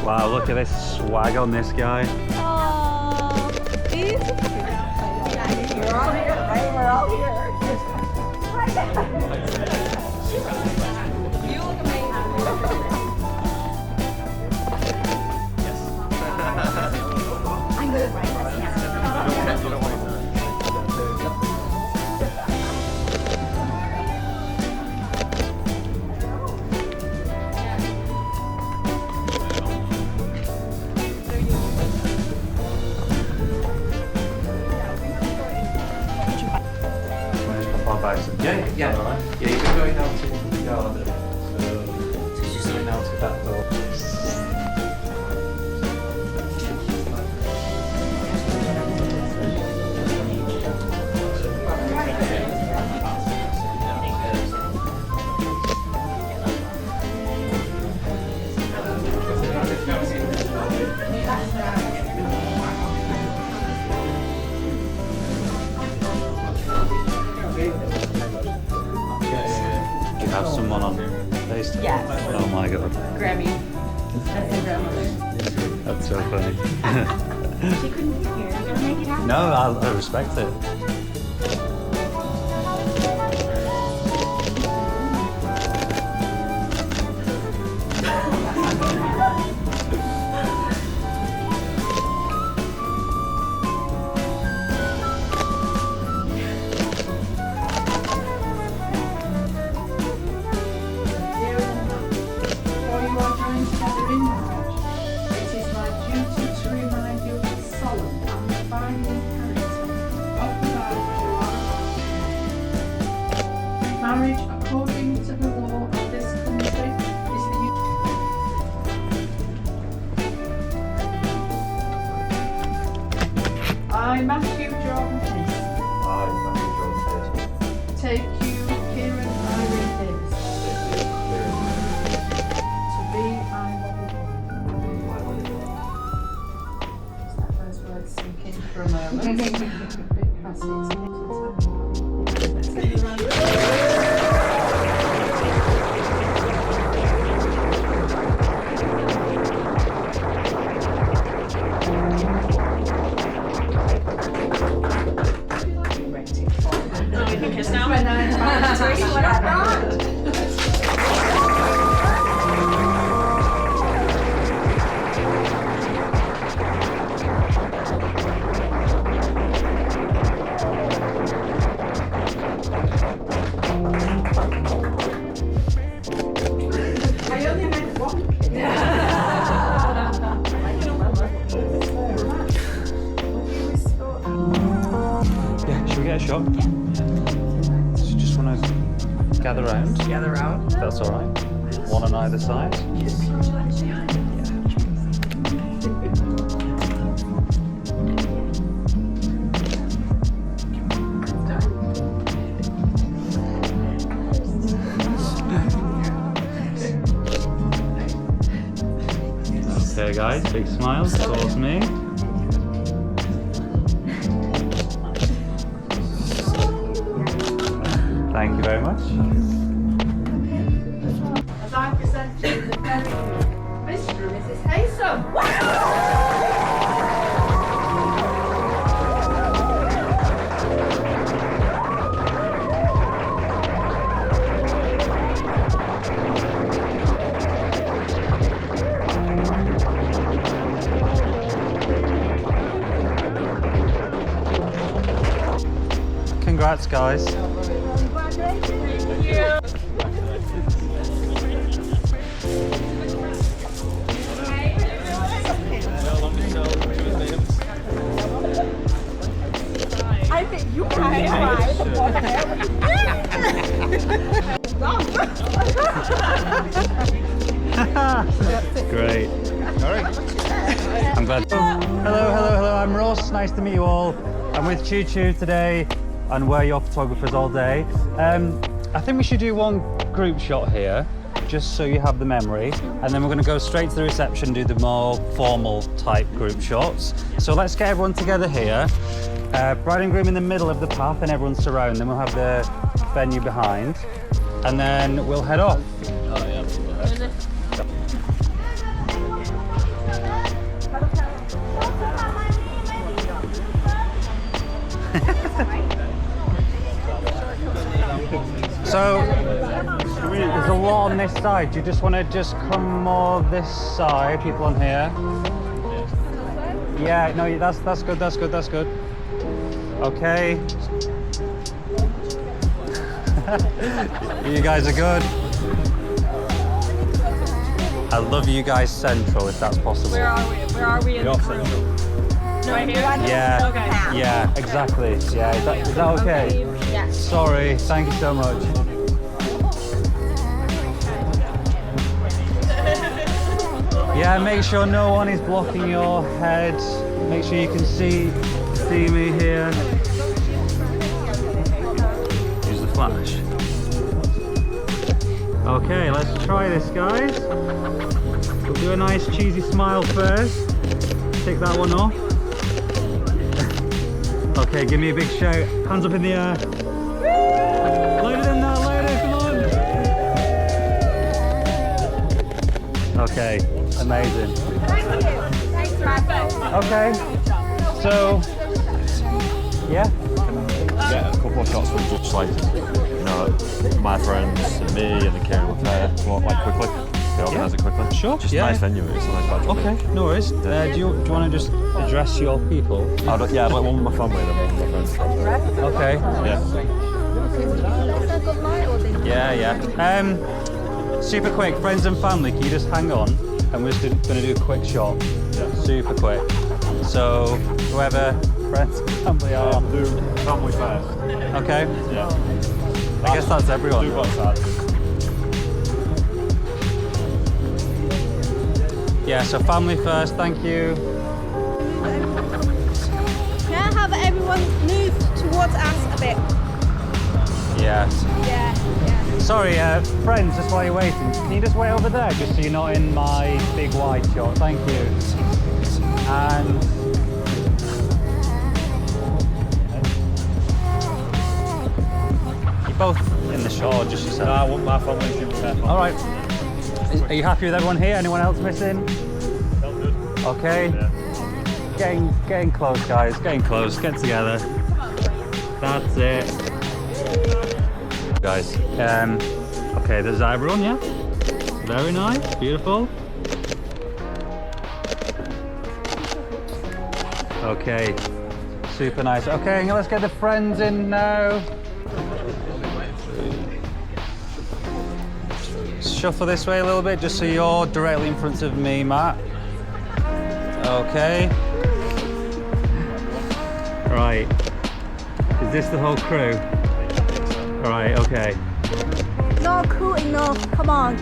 Wow, look at this swag on this guy. Oh, beautiful. We're all here, right? We're all here. You look amazing. I'm good at writing. Yeah, you've been going out to the garden. So you're going out to that door. You have someone on FaceTime? Yes. Oh my god. Grammy. That's a grandmother. That's so funny. She couldn't be here. You're gonna make it happen. No, I respect it. Marriage, according to the law of this country, is the I, Matthew Jordan Pace, take you, Kieran Irene Davis, to be my lovely wife. Just that first word sink in for a moment. Bit classy, isn't it? Let's get the round. Get a shot? Yeah. So you just want to gather round? Gather round. That's all right. One on either side. Okay, guys, big smiles towards me. Thank you very much. As I present you the very Mr. and Mrs. Haysom. Congrats, guys. I think you are right. Great. All right. I'm glad. Hello, hello, hello. I'm Ross. Nice to meet you all. I'm with Choo Choo today. and we're your photographers all day. I think we should do one group shot here, just so you have the memory, and then we're going to go straight to the reception, do the more formal type group shots. So let's get everyone together here. Bride and groom in the middle of the path and everyone surround them. We'll have the venue behind, and then we'll head off. So there's a lot on this side. Do you just want to come more this side? People on here. Yeah, no, that's good. That's good. Okay. You guys are good. I love you guys central, if that's possible. Where are we in the room? Right here? Yeah. Okay. Yeah, exactly. Yeah, is that okay? Yeah. Sorry, thank you so much. Yeah, make sure no one is blocking your head. Make sure you can see me here. Use the flash. Okay, let's try this, guys. We'll do a nice cheesy smile first. Take that one off. Okay, give me a big shout. Hands up in the air. Louder than that, come on. Okay, amazing. Okay, so, yeah. Get a couple of shots from just like, you know, my friends and me and then Kieran Matt, like quickly. They organise it quickly. Sure. Just yeah. a nice venue. It's a nice badge. Okay, no worries. Do you want to just address your people? Yeah, like one with my family and then one with my friends. Okay. Yeah. Yeah. Super quick, friends and family, can you just hang on? And we're just going to do a quick shot. Yeah. Super quick. So, whoever friends and family are. Do family first. Okay. Yeah. I guess that's everyone. Do both sides. Yeah, so family first, thank you. Can I have everyone move towards us a bit? Yeah. Yeah. Sorry, friends, just while you're waiting, can you just wait over there, just so you're not in my big wide shot? Thank you. And you're both in the shot, or just yourself? No, I want my family to be careful. All right. Are you happy with everyone here? Anyone else missing? Felt good. Okay. Yeah. Getting close, guys. Getting close. Get together. That's it. Guys. Okay, there's everyone, yeah? Very nice. Beautiful. Okay. Super nice. Okay, let's get the friends in now. Shuffle this way a little bit, just so you're directly in front of me, Matt. Okay. Right. Is this the whole crew? Right, okay. Not cool enough. Come on.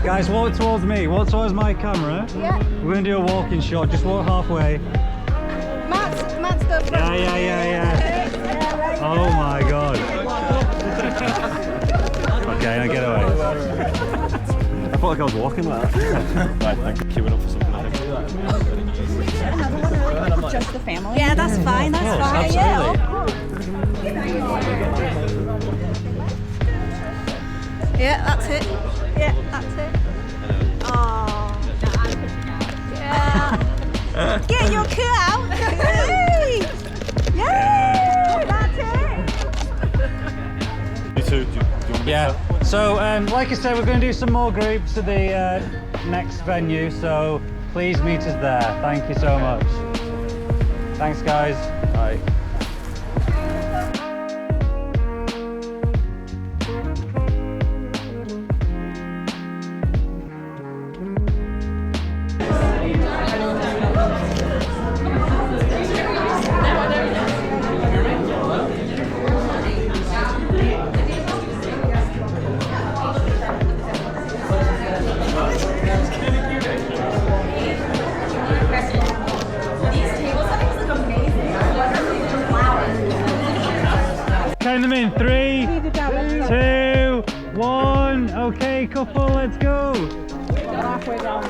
Guys, walk towards me. Walk towards my camera. Yeah. We're gonna do a walking shot. Just walk halfway. Matt's the front. Yeah. Oh my god. Okay, now get away. I felt like I was walking like that. Right, thank you. Queuing up for something, I think. Just the family. Yeah, that's fine. That's fine. Absolutely. Yeah, that's it. Yeah, that's it. Oh. Yeah. Get your cue out. Yay! Yay! That's it. You two, do you want to Yeah. So, like I said, we're going to do some more groups at the next venue. So please meet us there. Thank you so much. Thanks, guys. Bye. Join them in 3, 2, 1. Okay, couple, let's go. Halfway down.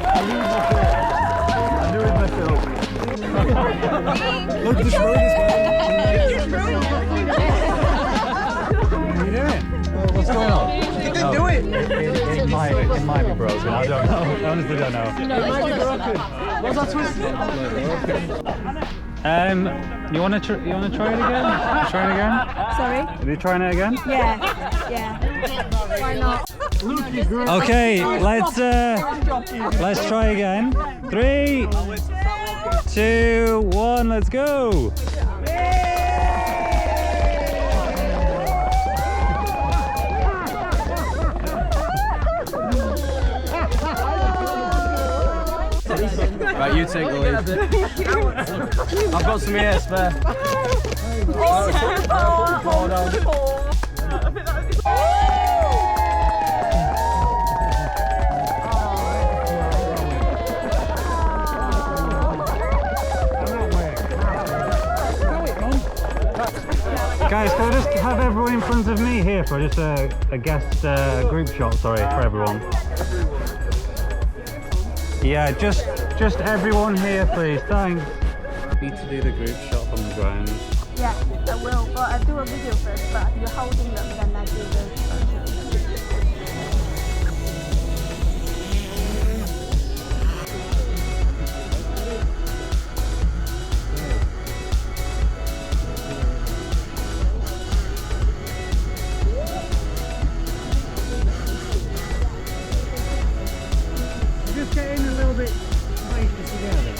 I knew it myself. Look, destroy this man. What are you doing? What's going on? You didn't do it. It might be broken. I don't know. I honestly don't know. It might be broken. What's that twisted? You wanna try it again? Try it again? Sorry? Are you trying it again? Yeah. Why not? Okay, let's try again. 3, 2, 1, let's go. Right, you take the lead. I've got some here spare. Guys, can I just have everyone in front of me here for just a guest group shot, sorry, for everyone. Yeah, just everyone here, please, thanks. Need to do the group shot on the ground. Yeah, I will. But I do a video first, but you're holding them, then I do the Just getting a little bit places together.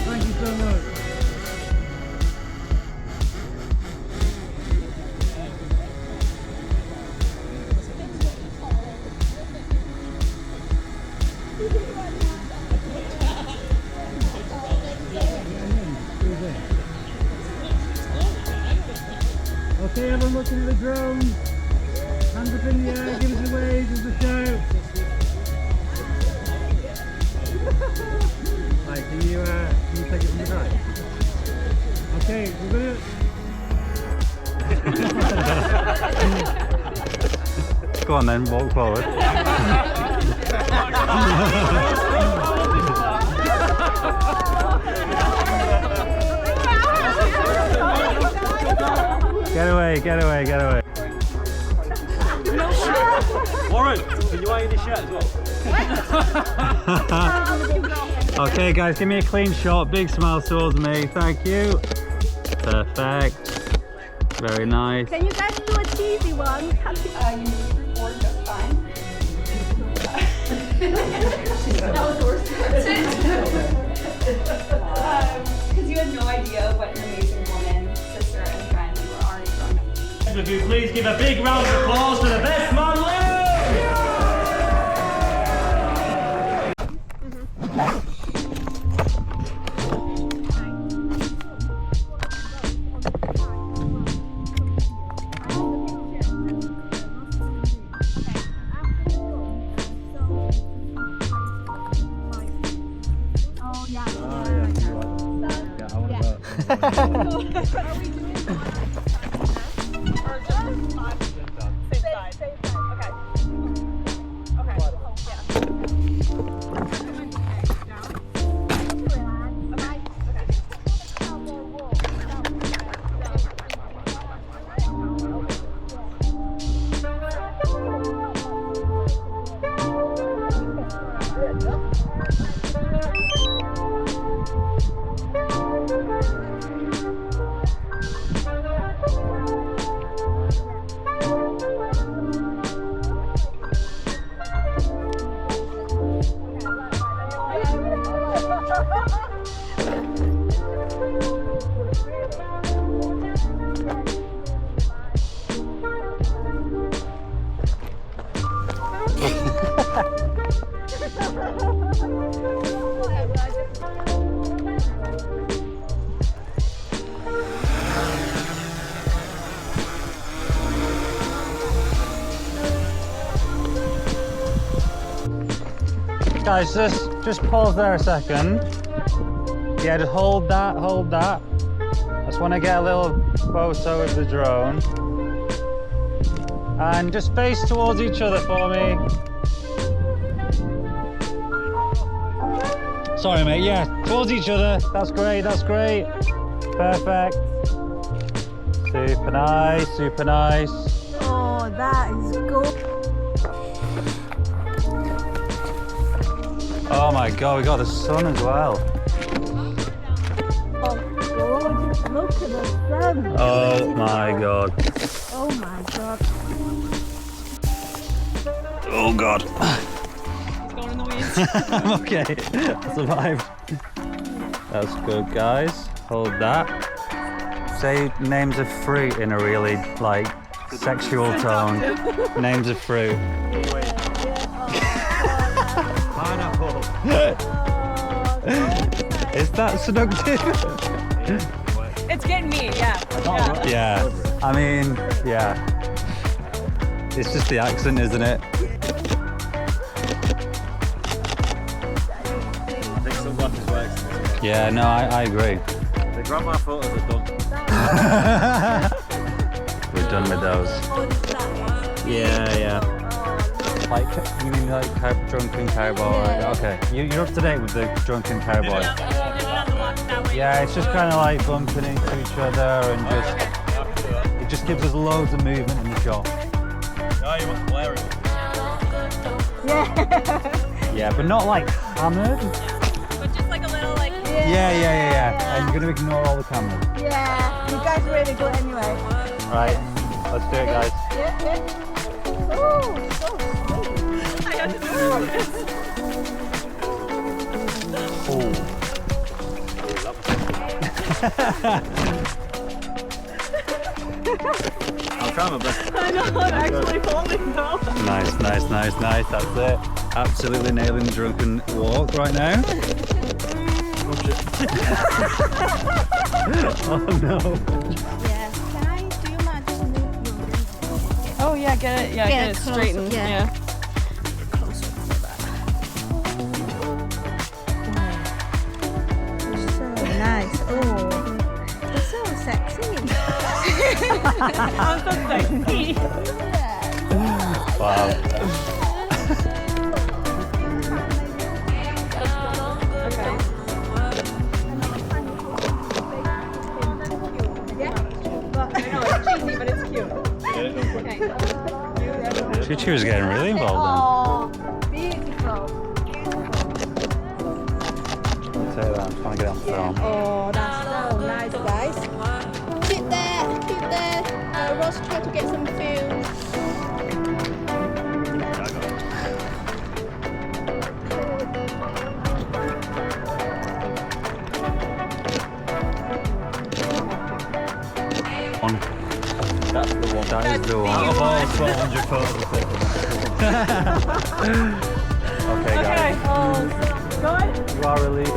Thank you so much. Okay, everyone looking at the drone. Hands up in the air, give us a wave, give us a shout. Right, can you take it from the back? Okay, we're gonna... Go on then, walk forward. Get away, get away, get away. Warren, can you iron your shirt as well? Okay guys, give me a clean shot, big smile towards me, thank you. Perfect. Very nice. Can you guys do a cheesy one? You record just fine. That was the worst part. Because you had no idea what an amazing woman, sister, and friend you were already grown up. If you please give a big round of applause to the best man alive! Guys, just pause there a second. Yeah, just hold that, hold that. I just want to get a little photo of the drone. And just face towards each other for me. Sorry, mate. Yeah, towards each other. That's great, that's great. Perfect. Super nice, super nice. Oh, that is good. Oh my God, we got the sun as well. Oh, gorgeous. Look at the sun. Oh my God. Oh my God. Oh God. He's going in the weeds. I'm okay. I survived. That's good, guys. Hold that. Say names of fruit in a really like sexual tone. Names of fruit. Pineapple. Is that seductive? It's getting me, yeah. Yeah. I mean, yeah. It's just the accent, isn't it? I think sunglasses works. Yeah, no, I agree. The grandma photos are done. We're done with those. Yeah, yeah. Like, you mean like drunken cowboy? Okay, you're up to date with the drunken cowboy. Yeah, it's just kind of like bumping into each other and it just gives us loads of movement in the shot. No, you want Larry. Yeah, but not like hammered. But just like a little like... Yeah. And you're going to ignore all the cameras. Yeah, you guys are really good anyway. Right, let's do it, guys. Yeah. Oh, so sweet. I have to do this. I'm trying my best. I know, I'm actually falling now. Nice. That's it. Absolutely nailing the drunken walk right now. Oh no. Yeah. Can I do you mind just move your ring? Oh yeah, get it closer, straightened. yeah. Closer to that. So nice. Oh, you're so sexy. I'm so sexy. Yeah. Wow. Cheesy, but it's cute. She was getting really involved Oh, beautiful. then. Say that, I'm trying to get it on film. Oh, that's so nice, guys. Keep there. Ross, try to get some food. That's the one. That is the one. Out of all 1,200 photos. Okay, guys. Okay. Good? You are released.